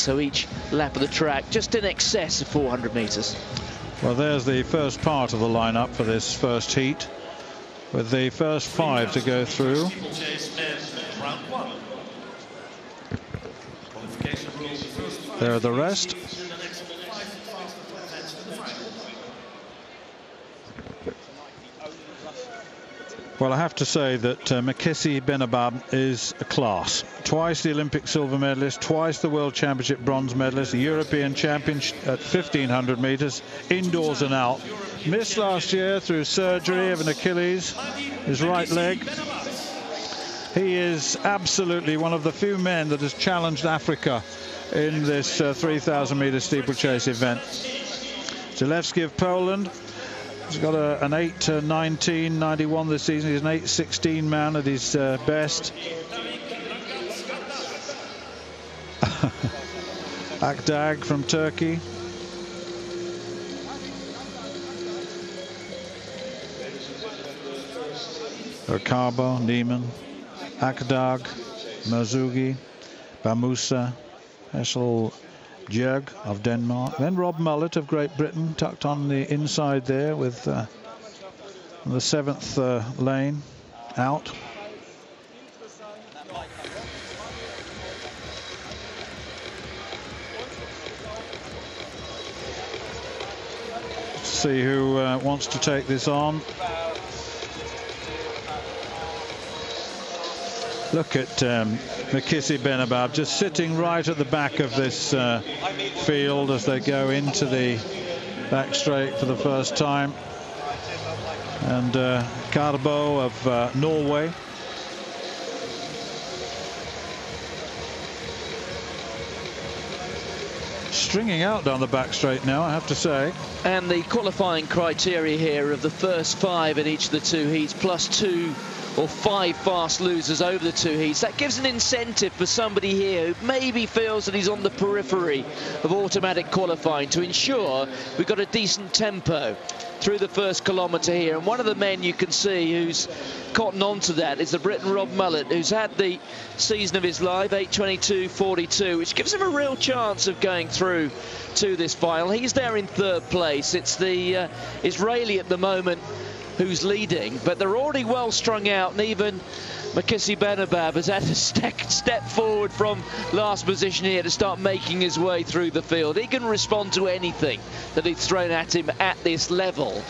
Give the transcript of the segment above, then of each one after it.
So each lap of the track just in excess of 400 metres. Well, there's the first part of the lineup for this first heat, with the first 5 to go through. There are the rest. Well, I have to say that Mekhissi Benabbad is a class. Twice the Olympic silver medalist, twice the World Championship bronze medalist, the European champion at 1500 metres, indoors and out. Missed last year through surgery of an Achilles, his right leg. He is absolutely one of the few men that has challenged Africa in this 3000 metre steeplechase event. Zalewski of Poland. He's got an 8:19.91 this season. He's an 8:16 man at his best. Akdag from Turkey. Okabo, Neiman, Akdag, Mazugi, Bamusa, Hessel Jug of Denmark, then Rob Mullet of Great Britain, tucked on the inside there with the 7th lane out. Let's see who wants to take this on. Look at Mekhissi Benabbad just sitting right at the back of this field as they go into the back straight for the first time. And Karbo of Norway. Stringing out down the back straight now, I have to say. And the qualifying criteria here of the first 5 in each of the 2 heats, plus 2 or 5 fast losers over the 2 heats. That gives an incentive for somebody here who maybe feels that he's on the periphery of automatic qualifying to ensure we've got a decent tempo through the first kilometre here. And one of the men you can see who's cotton on to that is the Briton Rob Mullet, who's had the season of his life, 8:22.42, which gives him a real chance of going through to this final. He's there in 3rd place. It's the Israeli at the moment who's leading, but they're already well strung out, and even Mekhissi Benabbad has had to step forward from last position here to start making his way through the field. He can respond to anything that is thrown at him at this level,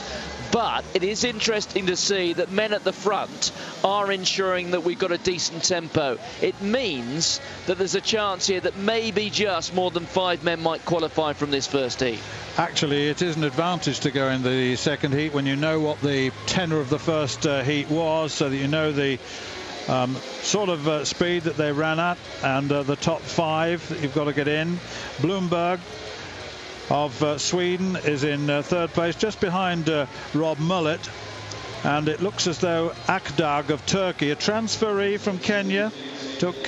but it is interesting to see that men at the front are ensuring that we've got a decent tempo. It means that there's a chance here that maybe just more than 5 men might qualify from this first heat. Actually, it is an advantage to go in the second heat when you know what the tenor of the first heat was, so that you know the sort of speed that they ran at, and the top 5 that you've got to get in. Bloomberg of Sweden is in 3rd place, just behind Rob Mullet, and it looks as though Akdag of Turkey, a transferee from Kenya, took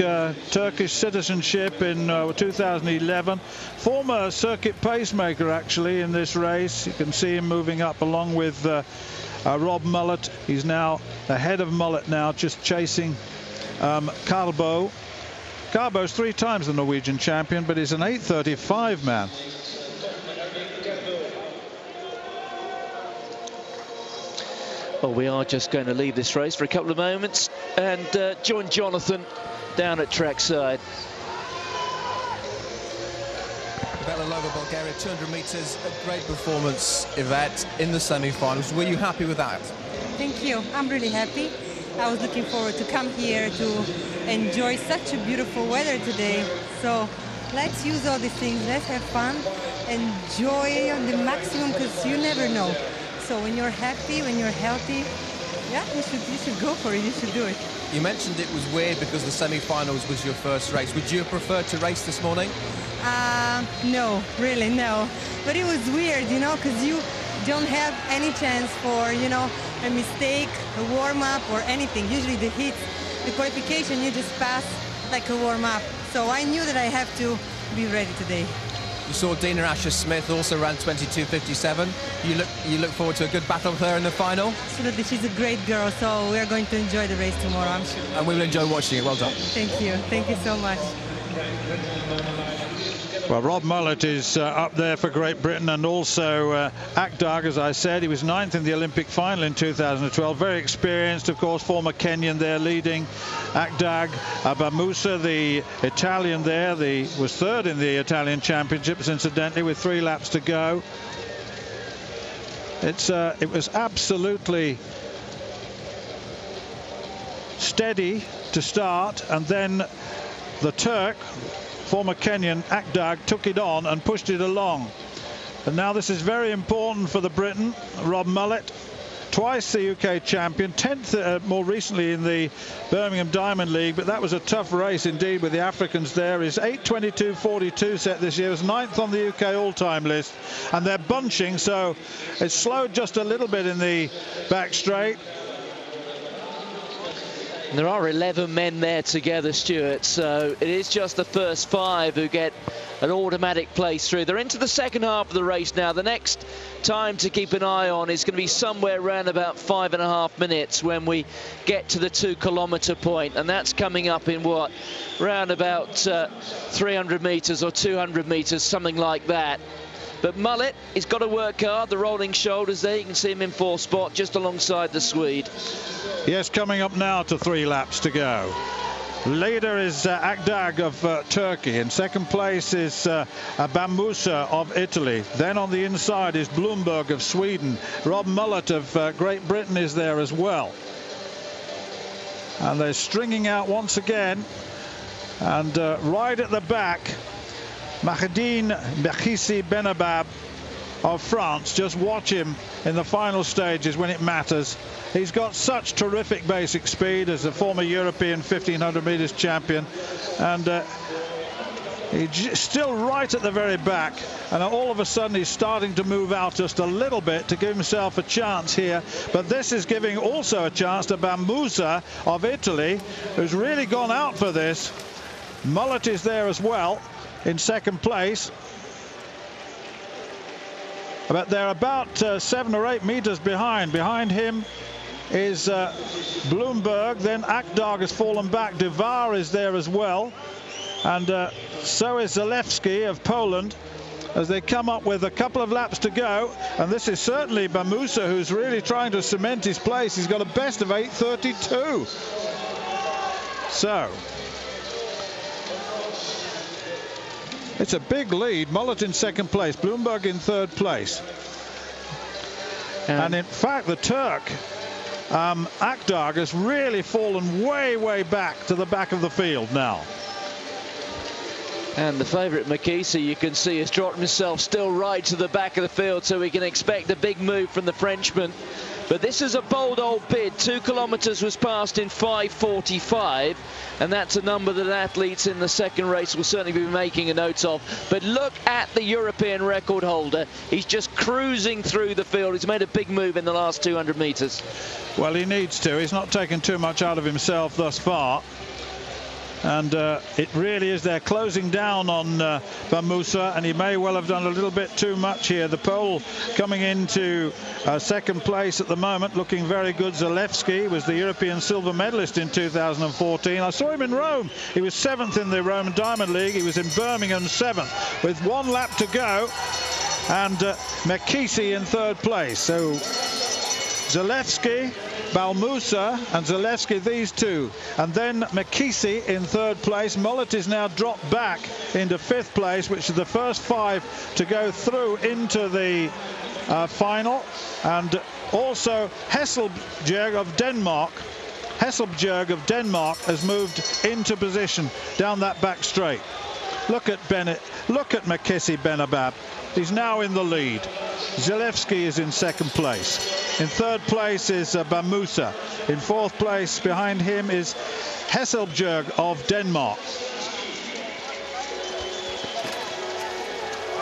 Turkish citizenship in 2011, former circuit pacemaker actually in this race. You can see him moving up along with Rob Mullet. He's now ahead of Mullet now, just chasing Karbo. Karbo's 3 times the Norwegian champion, but he's an 8:35 man. Well, we are just going to leave this race for a couple of moments and join Jonathan down at trackside. Belalova, Bulgaria, 200 metres, a great performance, Yvette, in the semi-finals. Were you happy with that? Thank you. I'm really happy. I was looking forward to come here to enjoy such a beautiful weather today. So let's use all these things. Let's have fun. Enjoy on the maximum, because you never know. So when you're happy, when you're healthy, yeah, you should go for it. You should do it. You mentioned it was weird because the semi-finals was your first race. Would you have preferred to race this morning? No, really, no. But it was weird, you know, because you don't have any chance for, you know, a mistake, a warm-up or anything. Usually the heats, the qualification, you just pass like a warm-up. So I knew that I have to be ready today. You saw Dina Asher-Smith also ran 22.57. You look forward to a good battle with her in the final? Absolutely, she's a great girl, so we are going to enjoy the race tomorrow, I'm sure. And we will enjoy watching it. Well done. Thank you so much. Well, Rob Mullet is up there for Great Britain, and also Akdag, as I said. He was 9th in the Olympic final in 2012. Very experienced, of course, former Kenyan there leading. Akdag, Bamusa, the Italian there, was 3rd in the Italian Championships, incidentally, with 3 laps to go. It was absolutely steady to start, and then the Turk, former Kenyan Akdag, took it on and pushed it along. And now this is very important for the Briton. Rob Mullet, twice the UK champion, 10th more recently in the Birmingham Diamond League, but that was a tough race indeed with the Africans there. His 8:22.42 set this year, was 9th on the UK all-time list, and they're bunching, so it's slowed just a little bit in the back straight. And there are 11 men there together, Stuart, so it is just the first 5 who get an automatic place through. They're into the second half of the race now. The next time to keep an eye on is going to be somewhere around about 5.5 minutes when we get to the 2-kilometre point, and that's coming up in what, around about 300 metres or 200 metres, something like that. But Mullet, he's got to work hard. The rolling shoulders there, you can see him in 4th spot just alongside the Swede. Yes, coming up now to 3 laps to go. Leader is Akdag of Turkey. In second place is Bamusa of Italy. Then on the inside is Bloomberg of Sweden. Rob Mullet of Great Britain is there as well. And they're stringing out once again. And right at the back, Mahiedine Mekhissi Benabbad of France. Just watch him in the final stages when it matters. He's got such terrific basic speed as a former European 1500 meters champion, and he's still right at the very back, and all of a sudden he's starting to move out just a little bit to give himself a chance here. But this is giving also a chance to Bamusa of Italy, who's really gone out for this. Mullet is there as well in second place, but they're about 7 or 8 meters behind. Behind him is Bloomberg. Then Akdag has fallen back. Duvar is there as well, and so is Zalewski of Poland, as they come up with a couple of laps to go. And this is certainly Bamusa, who's really trying to cement his place. He's got a best of 8:32. So it's a big lead. Mullet in second place, Bloomberg in third place. And in fact, the Turk, Akdag, has really fallen way back to the back of the field now. And the favourite Mekhissi, you can see, has dropped himself still right to the back of the field, so we can expect a big move from the Frenchman. But this is a bold old bid. 2 kilometres was passed in 5:45, and that's a number that athletes in the second race will certainly be making a note of. But look at the European record holder. He's just cruising through the field. He's made a big move in the last 200 metres. Well, he needs to. He's not taken too much out of himself thus far. And it really is, they're closing down on Bamusa, and he may well have done a little bit too much here. The Pole coming into second place at the moment, looking very good. Zalewski was the European silver medalist in 2014. I saw him in Rome. He was 7th in the Roman Diamond League. He was in Birmingham 7th with 1 lap to go, and Mekhissi in third place. So Zalewski, Bamusa and Zalewski, these two, and then Mekhissi in third place. Mullet is now dropped back into 5th place, which is the first 5 to go through into the final. And also Hesselbjerg of Denmark. Hesselbjerg of Denmark has moved into position down that back straight. Look at Bennett. Look at Mekhissi Benabbad. He's now in the lead. Zalewski is in second place. In third place is Bamusa. In 4th place behind him is Hesselbjerg of Denmark.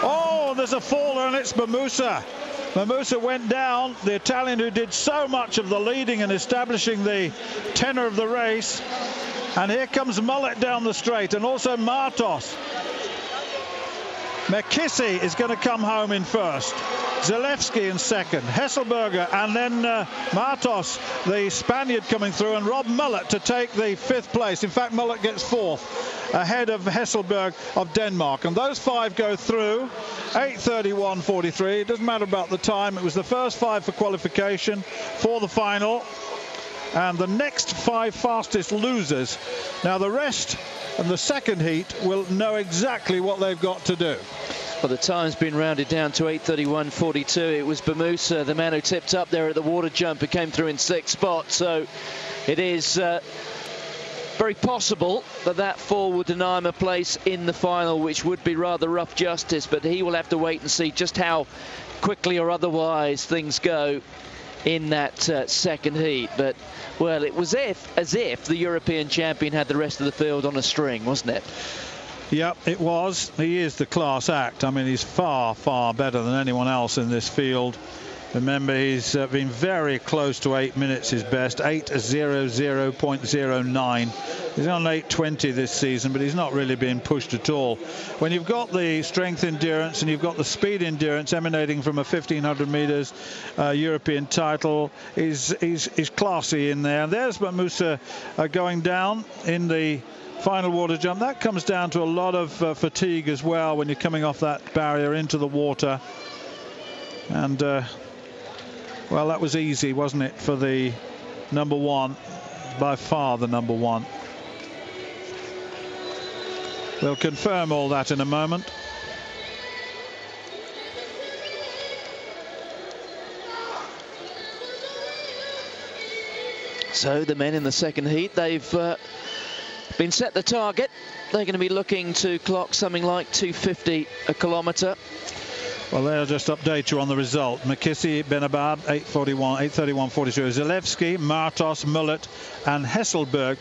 Oh, there's a faller, and it's Bamusa. Bamusa went down, the Italian who did so much of the leading and establishing the tenor of the race. And here comes Mullet down the straight, and also Martos. Mekhissi is going to come home in first. Zalewski in second, Hesselberger, and then Martos, the Spaniard, coming through, and Rob Mullet to take the 5th place. In fact, Mullet gets 4th, ahead of Hesselberg of Denmark. And those 5 go through, 8:31.43. It doesn't matter about the time. It was the first 5 for qualification for the final. And the next 5 fastest losers. Now, the rest of the second heat will know exactly what they've got to do. Well, the time's been rounded down to 8:31.42. It was Bamusa, the man who tipped up there at the water jump, who came through in 6th spot. So it is very possible that 4 will deny him a place in the final, which would be rather rough justice. But he will have to wait and see just how quickly or otherwise things go in that second heat. But, well, it was as if the European champion had the rest of the field on a string, wasn't it? Yep, it was. He is the class act. I mean, he's far, far better than anyone else in this field. Remember, he's been very close to 8 minutes, his best, 8:00.09. He's on 8:20 this season, but he's not really being pushed at all. When you've got the strength endurance and you've got the speed endurance emanating from a 1,500 meters European title, he's classy in there. And there's Bamusa going down in the final water jump. That comes down to a lot of fatigue as well when you're coming off that barrier into the water. And well, that was easy, wasn't it, for the number 1, by far the number 1. We'll confirm all that in a moment. So the men in the second heat, they've been set the target. They're going to be looking to clock something like 2:50 a kilometre. Well, they'll just update you on the result. Mekhissi, Benabbad, 8:31, 8:31.42. Zalewski, Martos, Mullet and Hesselberg